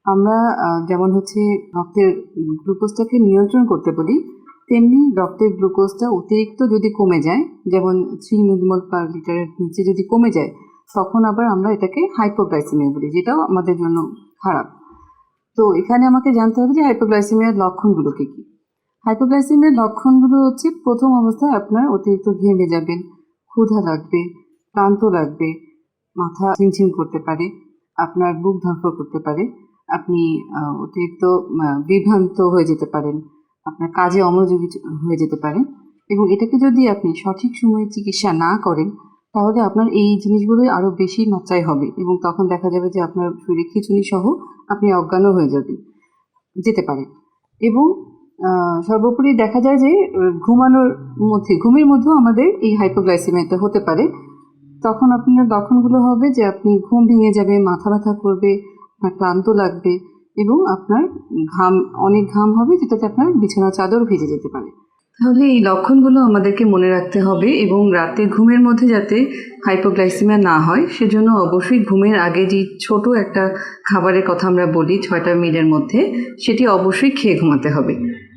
আমরা যেমন হচ্ছে রক্তের গ্লুকোজটাকে নিয়ন্ত্রণ করতে বলি, তেমনি রক্তের গ্লুকোজটা অতিরিক্ত যদি কমে যায়, যেমন 3 মিলিমোল পার লিটারের নিচে যদি কমে যায়, তখন আবার আমরা এটাকে হাইপোগ্লাইসেমিয়া বলি, যেটাও আমাদের জন্য খারাপ। তো এখানে আমাকে জানতে হবে যে হাইপোগ্লাইসেমিয়ার লক্ষণগুলো কী কী। হাইপোগ্লাইসেমিয়ার লক্ষণগুলো হচ্ছে, প্রথম অবস্থায় আপনার অতিরিক্ত ঘেমে যাবেন, ক্ষুধা লাগবে, ক্লান্ত লাগবে, মাথা ঝিমঝিম করতে পারে, আপনার বুক ধড়ফড় করতে পারে, আপনি অতিরিক্ত বিভ্রান্ত হয়ে যেতে পারেন, আপনার কাজে অমনোযোগী হয়ে যেতে পারেন। এবং এটাকে যদি আপনি সঠিক সময়ে চিকিৎসা না করেন, তাহলে আপনার এই জিনিসগুলোই আরও বেশি মাত্রায় হবে এবং তখন দেখা যাবে যে আপনার শরীরে খিঁচুনি সহ আপনি অজ্ঞানও হয়ে যেতে পারেন। এবং সর্বোপরি দেখা যায় যে ঘুমের মধ্যেও আমাদের এই হাইপোগ্লাইসেমিয়াটা হতে পারে। তখন আপনার লক্ষণগুলো হবে যে আপনি ঘুম ভেঙে যাবে, মাথা ব্যথা করবে, আপনার ক্লান্ত লাগবে এবং আপনার অনেক ঘাম হবে, যেটাতে আপনার বিছানার চাদর ভিজে যেতে পারে। তাহলে এই লক্ষণগুলো আমাদেরকে মনে রাখতে হবে এবং রাতে ঘুমের মধ্যে যাতে হাইপোগ্লাইসেমিয়া না হয় সেজন্য অবশ্যই ঘুমের আগে যে ছোট একটা খাবারের কথা আমরা বলি 6টা মিলের মধ্যে, সেটি অবশ্যই খেয়ে ঘুমাতে হবে।